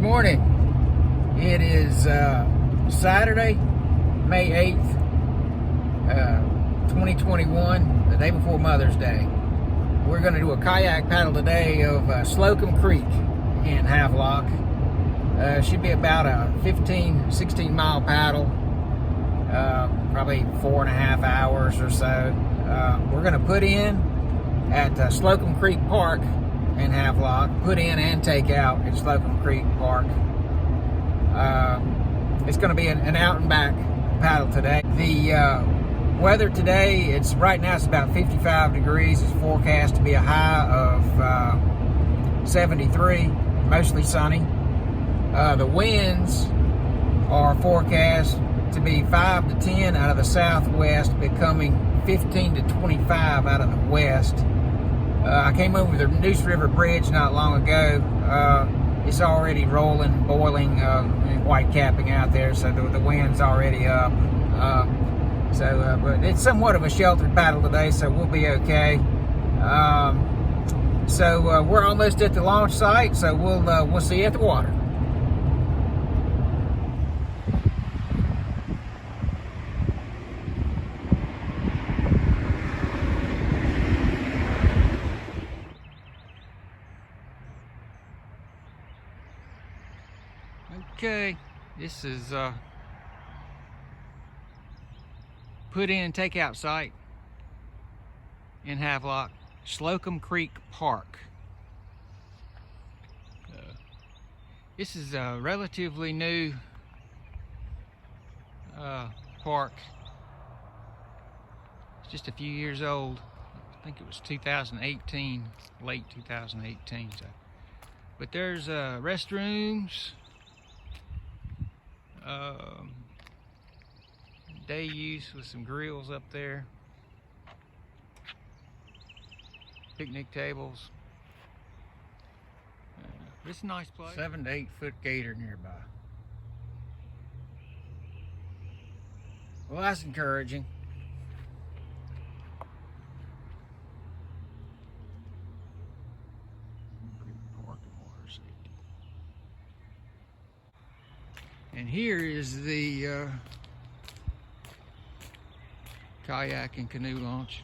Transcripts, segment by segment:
morning. It is Saturday, May 8th, 2021, the day before Mother's Day. We're going to do a kayak paddle today of Slocum Creek in Havelock. Should be about a 15-16 mile paddle, probably 4.5 hours or so. We're going to put in at Slocum Creek Park in Havelock, put in and take out at Slocum Creek Park. It's going to be an out and back paddle today. The weather today, right now it's about 55 degrees. It's forecast to be a high of 73, mostly sunny. The winds are forecast to be 5 to 10 out of the southwest, becoming 15 to 25 out of the west. I came over the Neuse River Bridge not long ago. It's already rolling, boiling, and white capping out there, so the wind's already up. But it's somewhat of a sheltered paddle today, so we'll be okay. We're almost at the launch site, so we'll see you at the water. Okay, this is put in take out site in Havelock, Slocum Creek Park. This is a relatively new park. It's just a few years old. I think it was 2018, late 2018. But there's restrooms. Day use with some grills up there, picnic tables. It's a nice place. 7 to 8 foot gator nearby. Well, that's encouraging. And here is the kayak and canoe launch.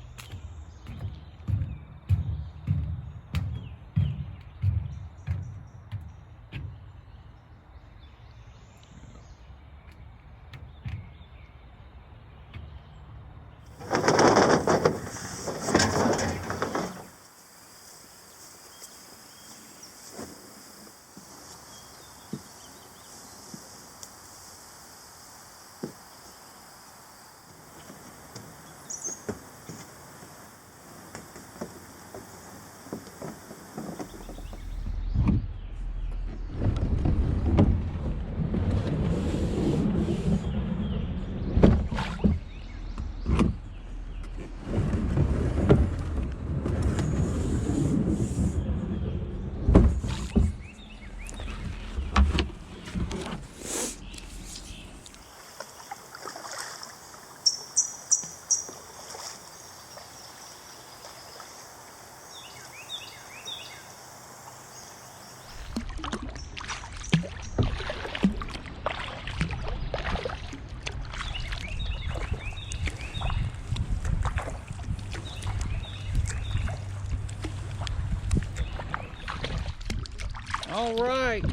All right,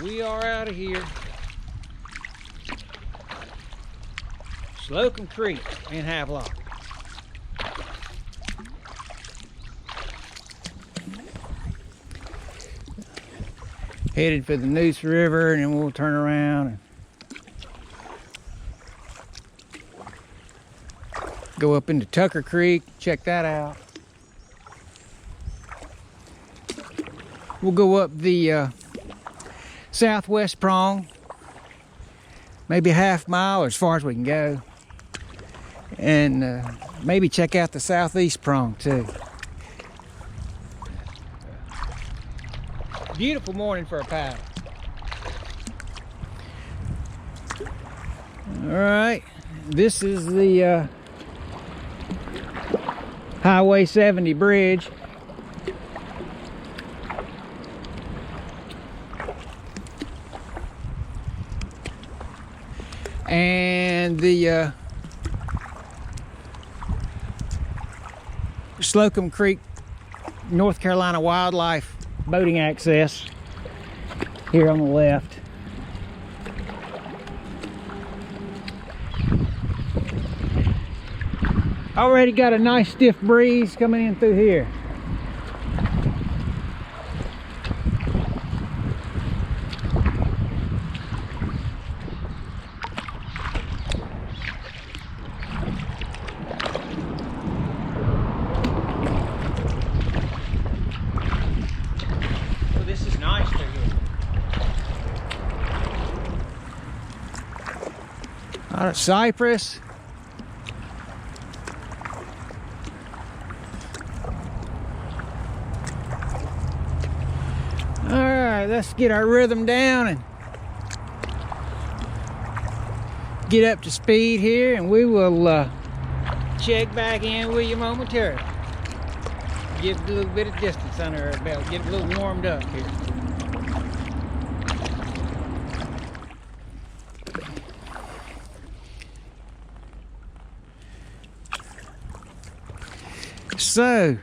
we are out of here. Slocum Creek in Havelock. Headed for the Neuse River, and then we'll turn around and go up into Tucker Creek, check that out. We'll go up the southwest prong, maybe a half mile or as far as we can go, and maybe check out the southeast prong too. Beautiful morning for a paddle. All right, this is the Highway 70 bridge. and the Slocum Creek, North Carolina wildlife boating access here on the left. Already got a nice stiff breeze coming in through here. Oh, this is nice through here. A lot of cypress. Let's get our rhythm down and get up to speed here, and we will check back in with you momentarily. Give a little bit of distance under our belt, get a little warmed up here. So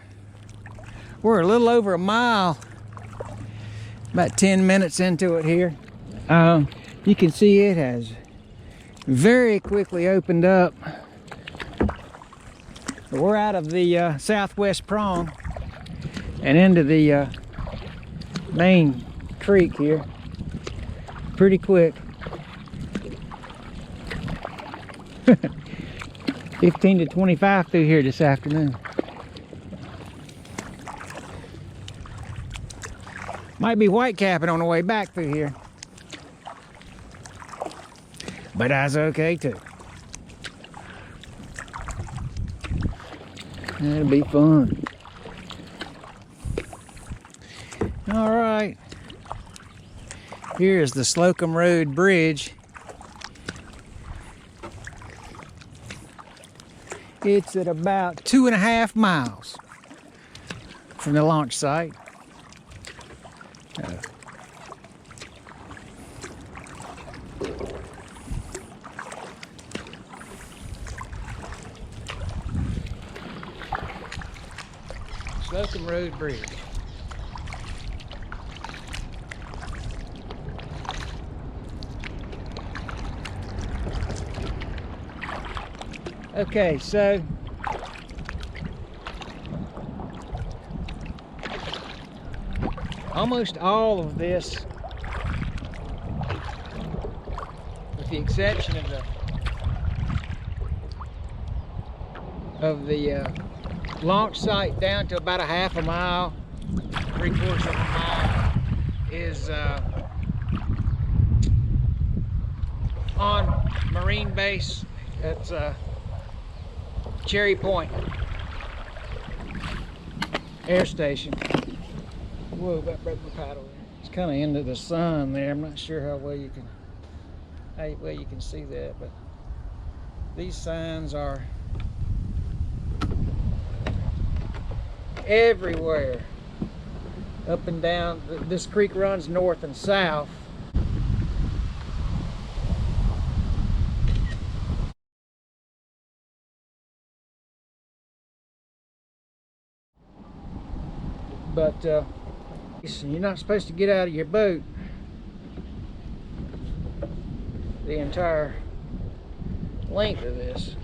we're a little over a mile, about 10 minutes into it here. You can see it has very quickly opened up. We're out of the southwest prong and into the main creek here pretty quick. 15 to 25 through here this afternoon. Might be white capping on the way back through here, but that's okay too. That'll be fun. All right, here's the Slocum Road Bridge. It's at about 2.5 miles from the launch site. Slocum Road Bridge. Okay, so almost all of this, with the exception of the launch site down to about 1/2 mile, 3/4 of a mile, is on Marine Base. That's Cherry Point Air Station. Whoa, that broke my paddle there. It's kind of into the sun there. I'm not sure how well you can see that, but these signs are everywhere, up and down. This creek runs north and south. But you're not supposed to get out of your boat the entire length of this.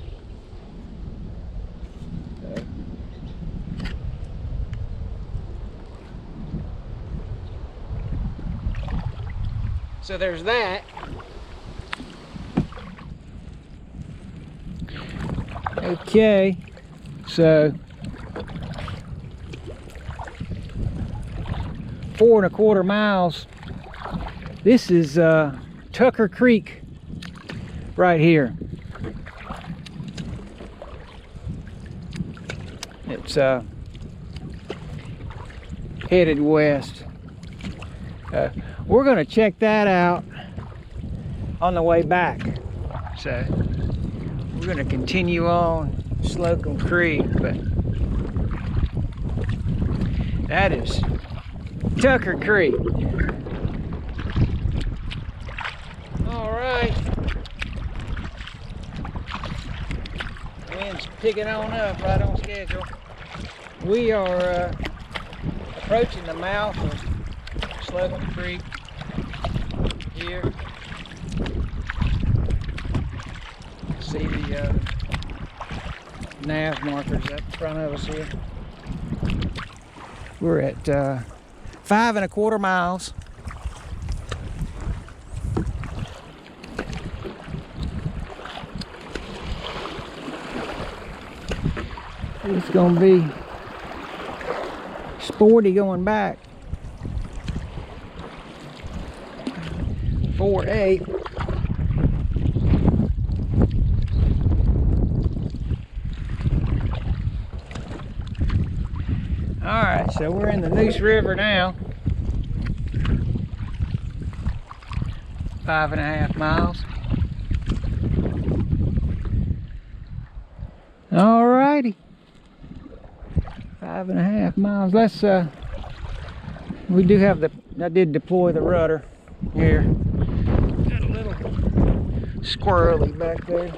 So there's that. Okay, so 4.25 miles. This is Tucker Creek right here. It's headed west. We're going to check that out on the way back. So we're going to continue on Slocum Creek, but that is Tucker Creek. All right. Wind's picking on up right on schedule. We are approaching the mouth of Slocum Creek here. See the nav markers up in front of us here. We're at 5 1/4 miles. It's gonna be sporty going back. 4-8. Alright, so we're in the Neuse River now. 5 1/2 miles. Alrighty. 5 1/2 miles. Let's we do have I did deploy the rudder here. Got a little squirrely back there.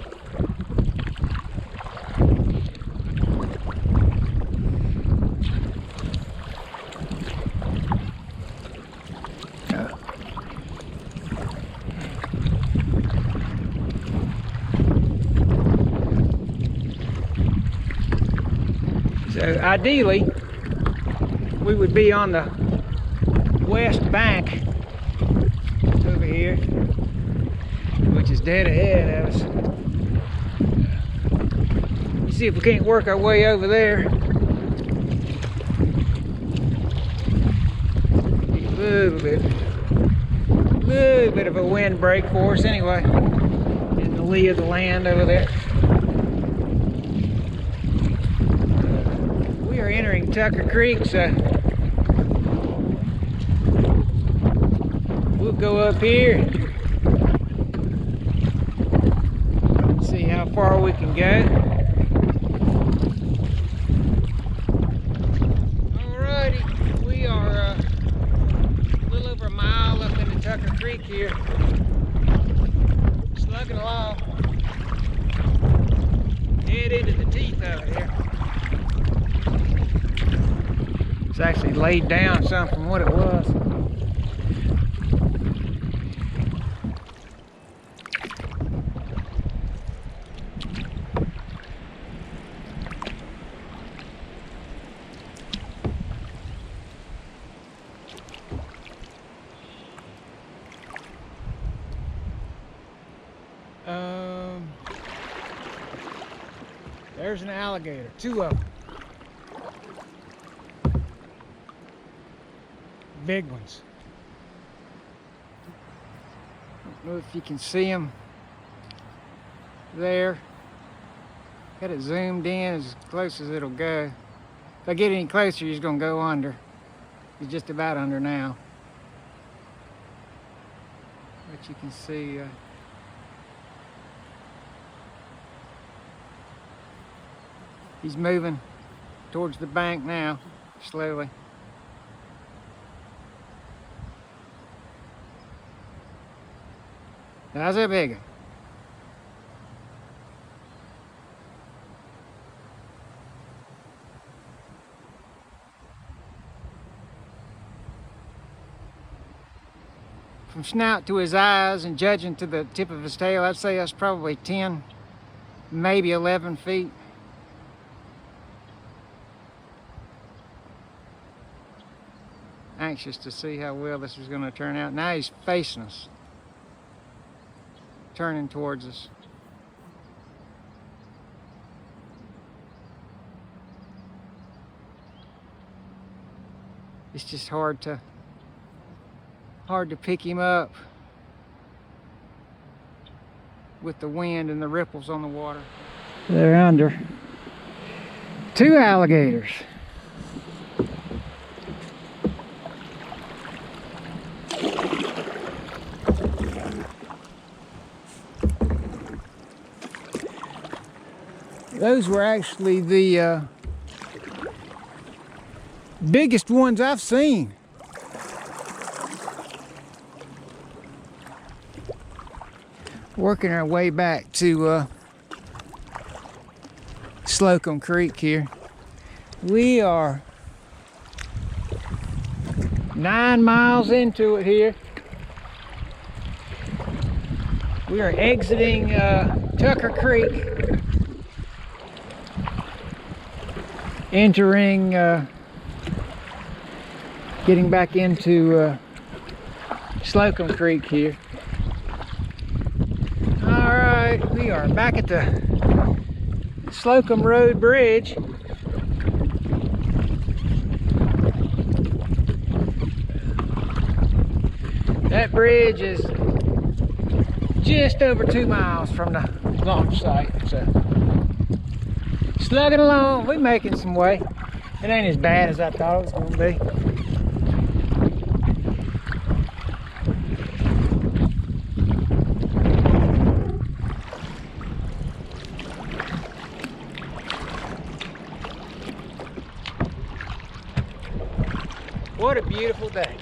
So ideally, we would be on the west bank over here, which is dead ahead of us. Let's see if we can't work our way over there. A little bit of a wind break for us anyway, in the lee of the land over there. We are entering Tucker Creek, so we'll go up here and see how far we can go. Alrighty, we are a little over a mile up into Tucker Creek here, slugging along, dead into the teeth of it here. It's actually laid down some from what it was. There's an alligator, 2 of them. Big ones. Don't know if you can see them there. Got it zoomed in as close as it'll go. If I get any closer, he's gonna go under. He's just about under now. But you can see he's moving towards the bank now, slowly. That's a big one. From snout to his eyes and judging to the tip of his tail, I'd say that's probably 10, maybe 11 feet. Anxious to see how well this is going to turn out. Now he's facing us, turning towards us. It's just hard to pick him up with the wind and the ripples on the water. They're under 2 alligators. Those were actually the biggest ones I've seen. Working our way back to Slocum Creek here. We are 9 miles into it here. We are exiting Tucker Creek, entering, getting back into Slocum Creek here. Alright, we are back at the Slocum Road Bridge. That bridge is just over 2 miles from the launch site, so slugging along. We're making some way. It ain't as bad as I thought it was going to be. What a beautiful day.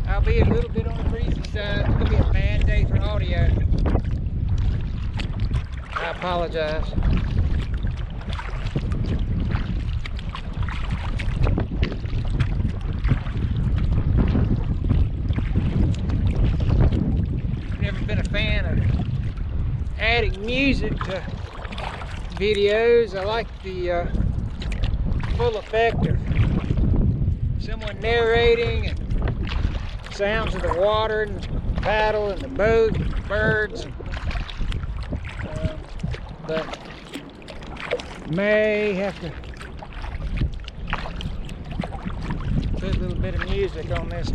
I'll be a little bit on the breezy side. It's going to be a bad day for audio. I apologize. I've never been a fan of adding music to videos. I like the full effect of someone narrating and sounds of the water and the paddle and the boat and the birds. But may have to put a little bit of music on this.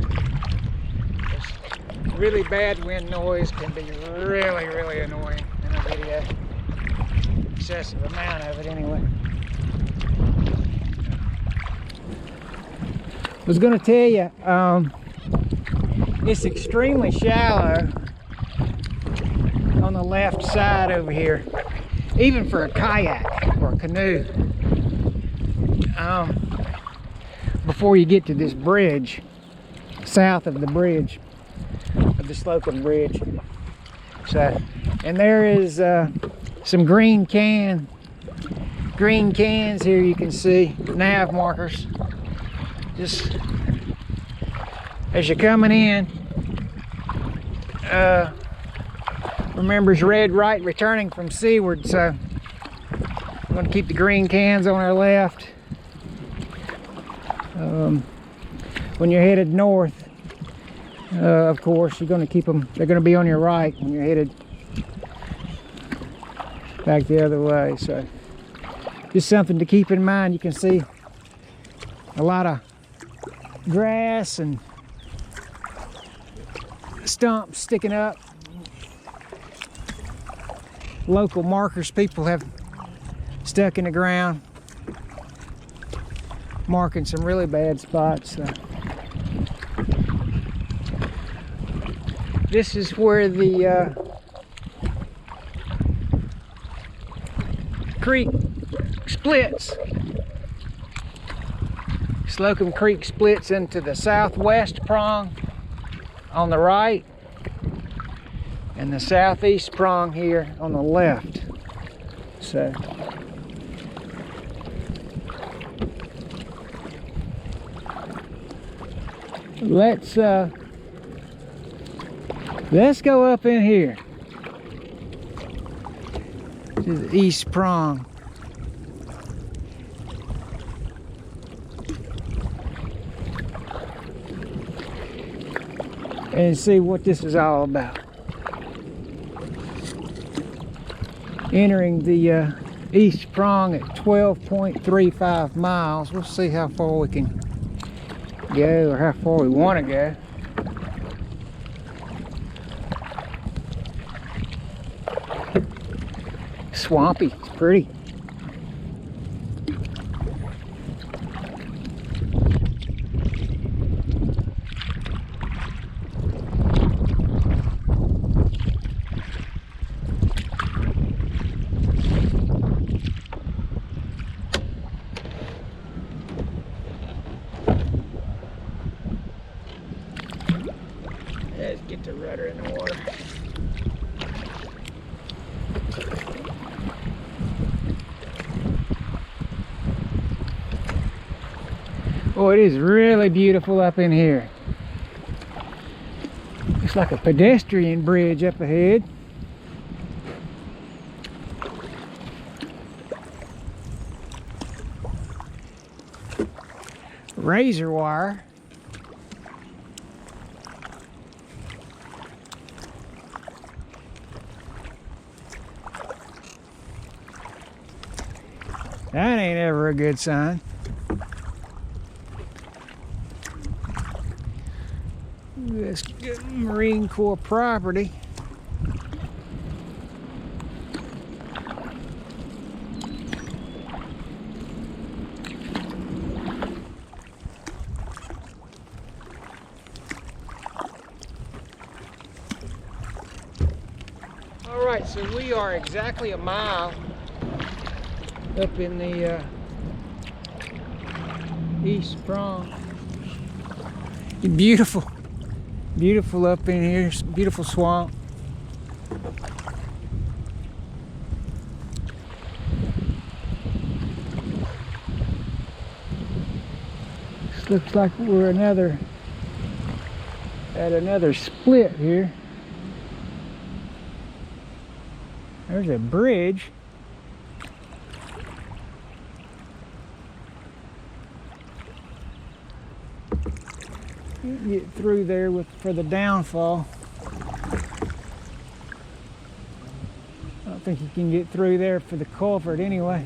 Really bad wind noise can be really, really annoying in a video. Excessive amount of it anyway. I was going to tell you, it's extremely shallow on the left side over here, even for a kayak or a canoe. Before you get to this bridge, south of the bridge, of the Slocum Bridge. So, and there is some green cans here you can see, nav markers. Just as you're coming in, remembers red right returning from seaward, so I'm going to keep the green cans on our left. When you're headed north, of course, you're going to keep them, they're going to be on your right when you're headed back the other way. So just something to keep in mind. You can see a lot of grass and stumps sticking up. Local markers people have stuck in the ground, marking some really bad spots. This is where the creek splits. Slocum Creek splits into the southwest prong on the right and the southeast prong here on the left. So let's go up in here to the east prong. And see what this is all about. Entering the east prong at 12.35 miles. We'll see how far we can go, or how far we want to go. Swampy, it's pretty. Let's get the rudder in the water. Oh, it is really beautiful up in here. Looks like a pedestrian bridge up ahead. Razor wire. That ain't ever a good sign. This Marine Corps property. All right, so we are exactly a mile up in the East Prong. Beautiful, beautiful up in here. Beautiful swamp. This looks like we're at another split here. There's a bridge. You can get through there for the downfall. I don't think you can get through there for the culvert anyway.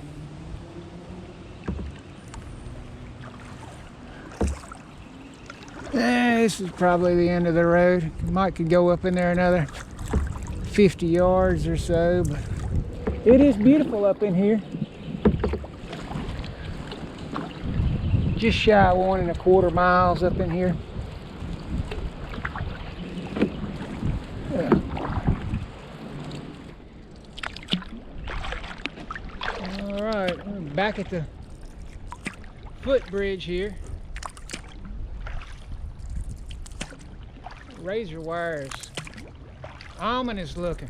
This is probably the end of the road. Might could go up in there another 50 yards or so, but it is beautiful up in here. Just shy of 1.25 miles up in here. All right, we're back at the footbridge here. Razor wires, ominous looking.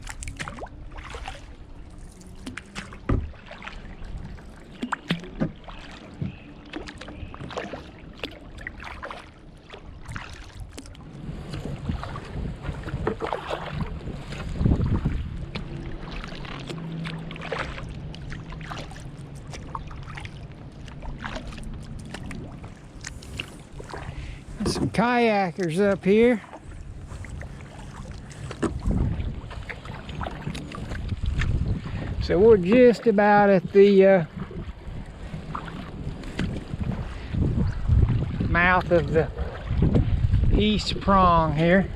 Some kayakers up here. So we're just about at the mouth of the East Prong here,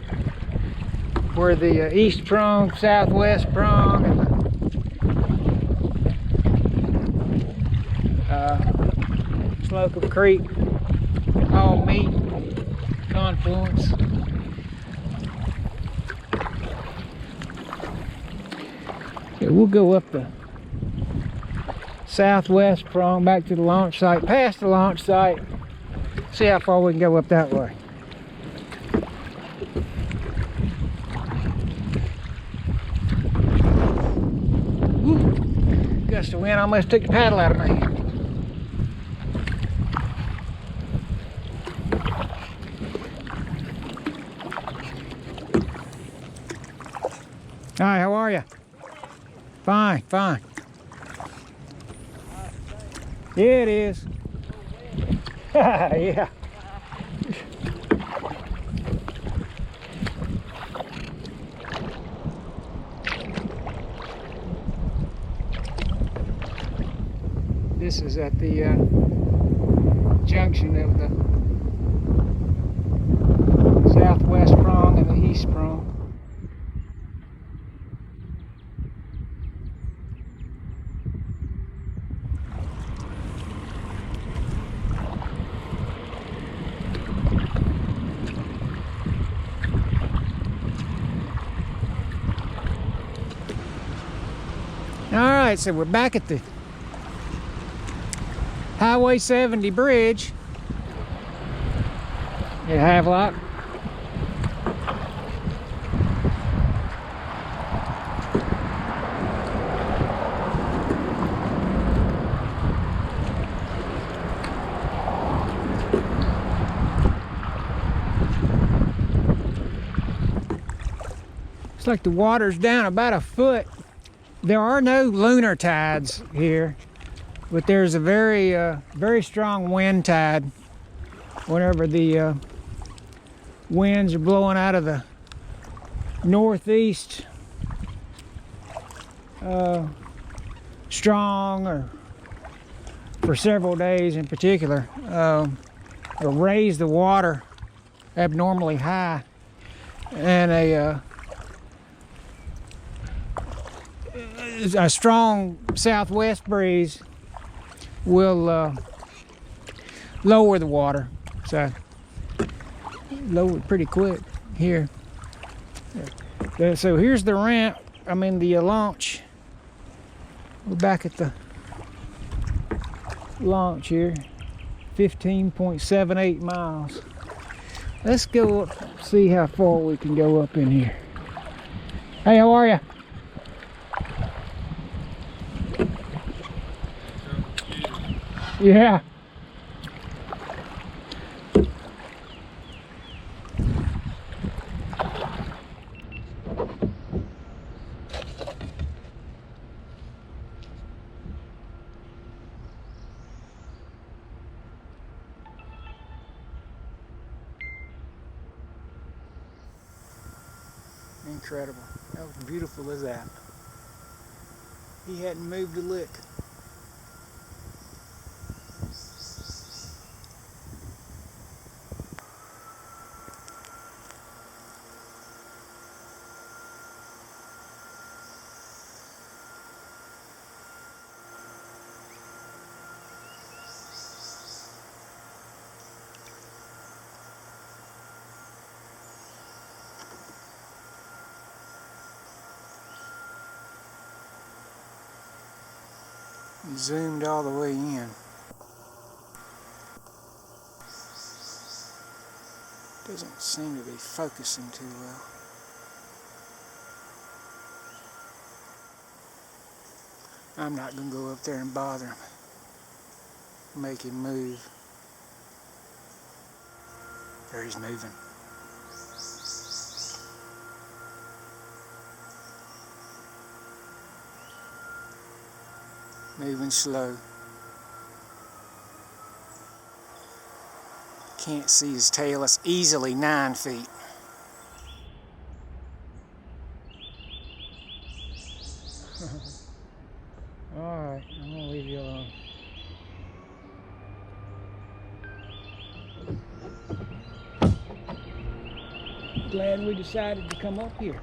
where the East Prong, Southwest Prong, and Slocum Creek all meet, confluence. Yeah, we'll go up the Southwest Prong back to the launch site, past the launch site, see how far we can go up that way. Woo. Gust of wind almost took the paddle out of my hand. Hi, how are you? Fine, fine. Yeah, it is. Yeah. This is at the junction of the Southwest Prong and the East Prong. Alright, so we're back at the Highway 70 bridge at Havelock. Looks like the water's down about a foot. There are no lunar tides here, but there's a very strong wind tide whenever the winds are blowing out of the northeast, strong, or for several days in particular, it'll raise the water abnormally high, and a strong southwest breeze will lower the water. So lower it pretty quick here. So here's the ramp, the launch. We're back at the launch here, 15.78 miles. Let's go up, see how far we can go up in here. Hey, how are you? Yeah. Incredible. How beautiful is that? He hadn't moved a lick. Zoomed all the way in. Doesn't seem to be focusing too well. I'm not going to go up there and bother him. Make him move. There, he's moving. Moving slow. Can't see his tail. It's easily 9 feet. Alright, I'm gonna leave you alone. Glad we decided to come up here.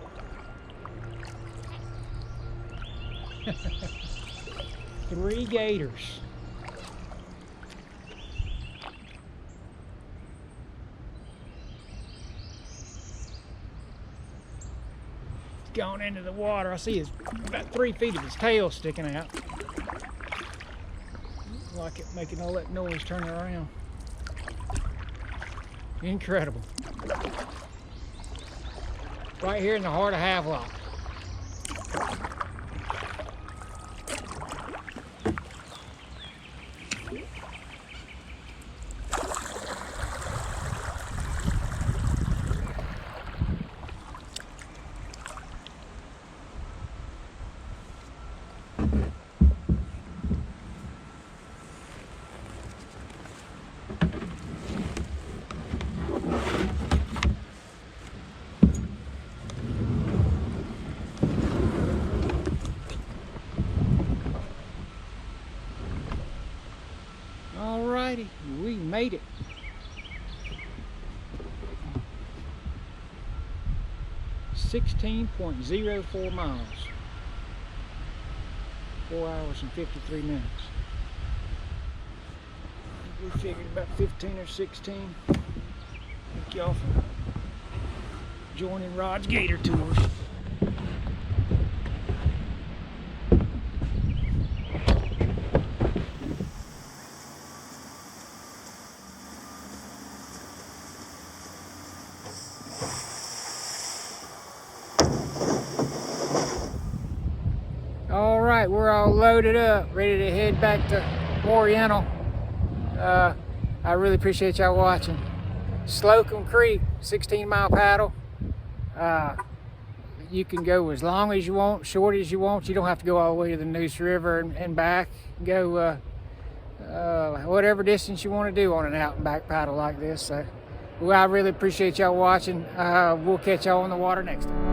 3 gators. He's gone into the water. I see about 3 feet of his tail sticking out. Like it making all that noise turning around. Incredible. Right here in the heart of Havelock. Alrighty, we made it. .04 miles. 4 hours and 53 minutes. We figured about 15 or 16. Thank y'all for joining Rod's Gator Tours. Alright, we're all loaded up, ready to head back to Oriental. I really appreciate y'all watching. Slocum Creek, 16-mile paddle. You can go as long as you want, short as you want. You don't have to go all the way to the Neuse River and back. Go whatever distance you want to do on an out and back paddle like this. So, well, I really appreciate y'all watching. We'll catch y'all on the water next time.